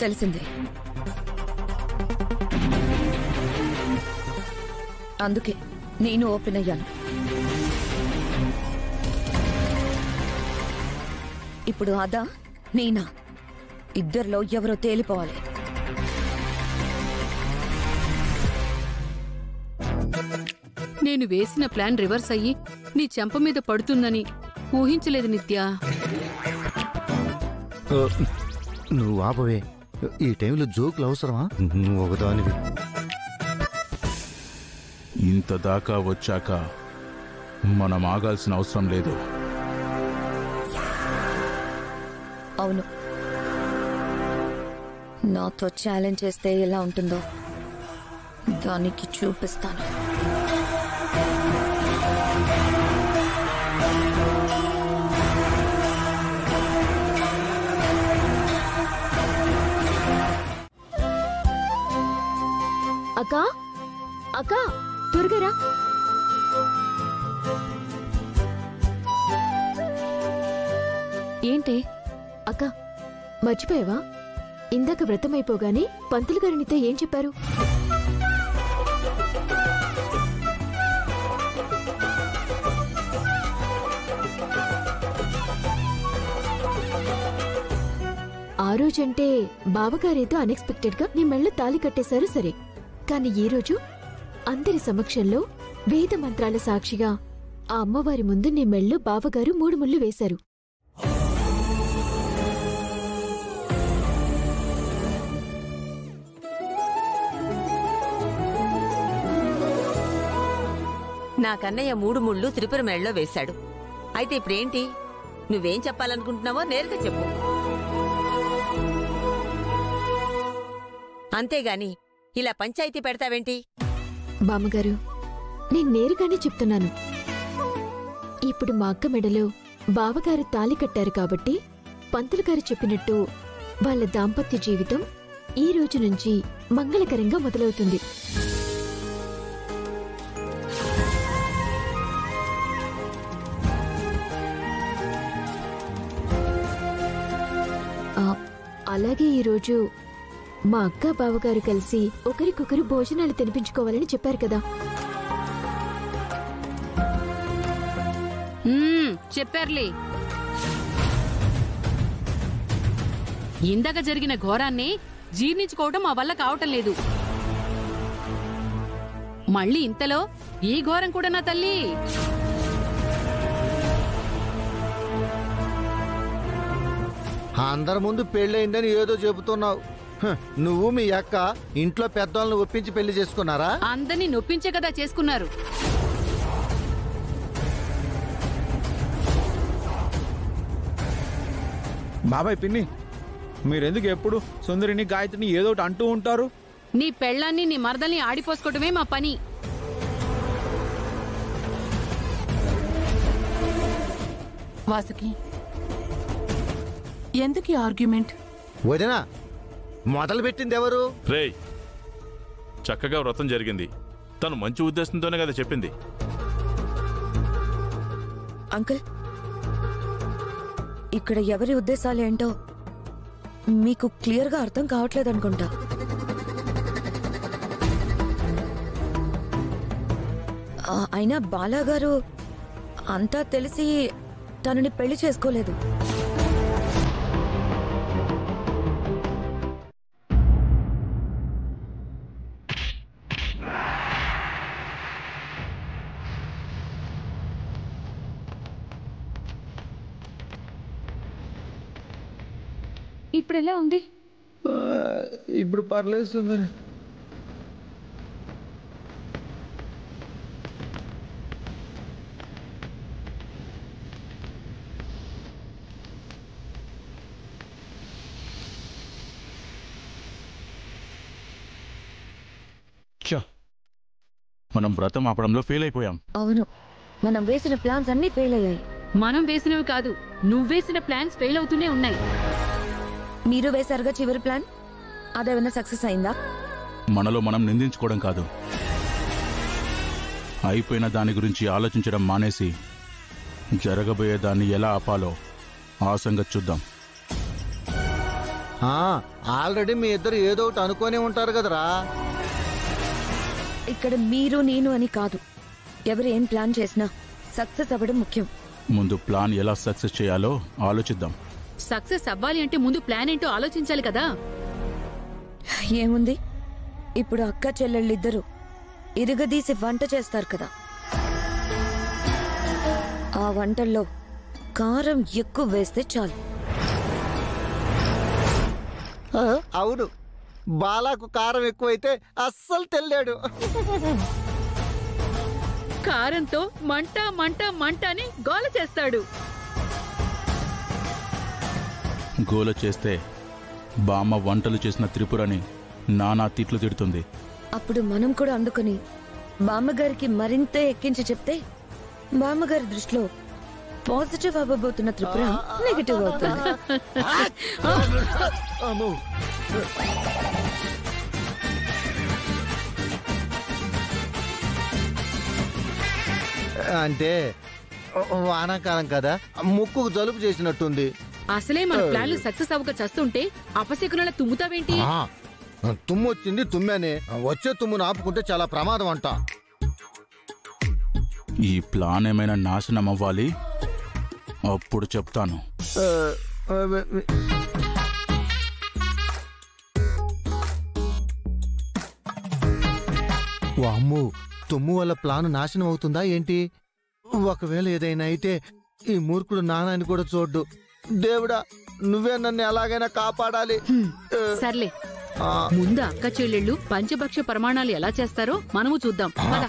తెలిసింది. అందుకే నేను ఓపెన్ అయ్యాను. ఇప్పుడు అదా నేనా, ఇద్దరిలో ఎవరో తేలిపోవాలి. నేను వేసిన ప్లాన్ రివర్స్ అయ్యి నీ చెంప మీద పడుతుందని ఊహించలేదు నిత్య. నువ్వు ఆపవే, ఈ టైంలో జోకులు అవసరమా? నువ్వు ఒకదానివి. ఇంత దాకా వచ్చాక మనం ఆగాల్సిన అవసరం లేదు. అవును, నాతో ఛాలెంజ్ చేస్తే ఎలా ఉంటుందో దానికి చూపిస్తాను. అక్కా అక్కా, త్వరగా రా. ఏంటి అక్క, మర్చిపోయావా? ఇందాక వ్రతం అయిపోగానే పంతులు గారు నీతో ఏం చెప్పారు? ఆ రోజంటే బావగారేదో అన్ఎక్స్పెక్టెడ్ గా నీ మెళ్ళ తాళి కట్టేశారు సరే, కానీ ఈ రోజు అందరి సమక్షంలో వేద మంత్రాల సాక్షిగా ఆ అమ్మవారి ముందు నీ మెళ్ళో బావగారు 3 ముళ్ళు వేశారు. నా కన్నయ్య 3 ముళ్ళు త్రిపుర మెళ్ళలో వేశాడు. అయితే ఇప్పుడేంటి? నువ్వేం చెప్పాలనుకుంటున్నావో నేరుగా చెప్పు. అంతేగాని ఇలా పంచాయతీ పెడతావేంటి? బామ్మగారు, నేను నేరుగానే చెప్తున్నాను. ఇప్పుడు మా అక్క మెడలో బావగారు తాళి కట్టారు కాబట్టి పంతులు గారు చెప్పినట్టు వాళ్ళ దాంపత్య జీవితం ఈ రోజు నుంచి మంగళకరంగా మొదలవుతుంది. అలాగే ఈరోజు మా అక్క బావగారు కలిసి ఒకరికొకరు భోజనాలు తినిపించుకోవాలని చెప్పారు కదా. చెప్పారులే. ఇందాక జరిగిన ఘోరాన్ని జీర్ణించుకోవడం మా వల్ల కావటం లేదు. మళ్ళీ ఇంతలో ఈ ఘోరం కూడా నా తల్లి. అందరి ముందు పెళ్ళయిందని ఏదో చెబుతున్నావు. నువ్వు మీ అక్క ఇంట్లో పెద్దవాళ్ళని ఒప్పించి పెళ్లి చేసుకున్నారా? అందరినీ నొప్పించే కదా చేసుకున్నారు. బాబాయ్, పిన్ని, మీరెందుకు ఎప్పుడు సుందరిని గాయత్రిని ఏదో ఒకటి అంటూ ఉంటారు? నీ పెళ్ళాన్ని నీ మరదల్ని ఆడిపోసుకోవటమే మా పని. వాసుకి, ఎందుకు ఆర్గ్యుమెంట్? వదినా, మొదలు పెట్టింది ఎవరు? రేయ్, చక్కగా వ్రతం జరిగింది. తను మంచి ఉద్దేశంతోనే కదా చెప్పింది. అంకుల్, ఇక్కడ ఎవరి ఉద్దేశాలు ఏంటో మీకు క్లియర్గా అర్థం కావట్లేదనుకుంటా. అయినా బాలాగారు అంతా తెలిసి తనని పెళ్లి చేసుకోలేదు. ఇప్పుడు ఎలా ఉంది? ఇప్పుడు పర్లేదు సుందరి. మనం వ్రతం ఆపడంలో ఫెయిల్ అయిపోయాం. అవును, మనం వేసిన ప్లాన్స్ అన్ని ఫెయిల్ అయ్యాయి. మనం వేసినవి కాదు, నువ్వేసిన ప్లాన్స్ ఫెయిల్ అవుతూనే ఉన్నాయి. మీరు వేశారుగా చివరి ప్లాన్, అదేమైనా సక్సెస్ అయిందా? మనలో మనం నిందించుకోవడం కాదు, అయిపోయిన దాని గురించి ఆలోచించడం మానేసి జరగబోయే దాన్ని ఎలా ఆపాలో ఆ సంగతి చూద్దాం. ఆల్రెడీ మీ ఇద్దరు ఏదో ఒకటి అనుకోనే ఉంటారు కదరా. ఇక్కడ మీరు నేను అని కాదు, ఎవరు ఏం ప్లాన్ చేసినా సక్సెస్ అవ్వడం ముఖ్యం. ముందు ప్లాన్ ఎలా సక్సెస్ చేయాలో ఆలోచిద్దాం. సక్సెస్ అవ్వాలి అంటే ముందు ప్లాన్ ఏంటో ఆలోచించాలి కదా. ఏముంది, ఇప్పుడు అక్క చెల్లెళ్ళిద్దరూ ఇరుగదీసి వంట చేస్తారు కదా. ఆ వంటల్లో కారం ఎక్కువ వేస్తే చాలు. అవును, బాలాకు కారం ఎక్కువైతే అస్సలు తెల్లాడు. కారంతో మంట మంట మంట అని గోల చేస్తాడు. గోల చేస్తే బామ్మ వంటలు చేసిన త్రిపురని నానా తిట్లు తిడుతుంది. అప్పుడు మనం కూడా అందుకుని బామ్మగారికి మరింత ఎక్కించి చెప్తే బామ్మగారి దృష్టిలో పాజిటివ్ అవ్వబోతున్న త్రిపుర నెగటివ్ అవుతుంది. అంటే వానాకాలం కదా, ముక్కుకు జలుబు చేసినట్టుంది. అసలే మన ప్లాన్లు సక్సెస్ అవ్వక చేస్తుంటే అపశకునాల తుమ్ముతావేంటి? తుమ్ము వచ్చింది, తుమ్మానే. వచ్చే తుమ్మును ఆపుకుంటే చాలా ప్రమాదం అంట. ఈ ప్లాన్ ఏమైనా నాశనం అవ్వాలి, అప్పుడు చెప్తాను. వామ్మో, తుమ్ము వల్ల ప్లాన్ నాశనం అవుతుందా ఏంటి? ఒకవేళ ఏదైనా అయితే ఈ మూర్ఖుడు నానాన్ని కూడా చూడ్డు. దేవుడా, నువ్వే నన్ను ఎలాగైనా కాపాడాలి. సర్లే, ముందు అక్క చెల్లెళ్ళు పంచభక్ష ప్రమాణాలు ఎలా చేస్తారో మనము చూద్దాం. పద.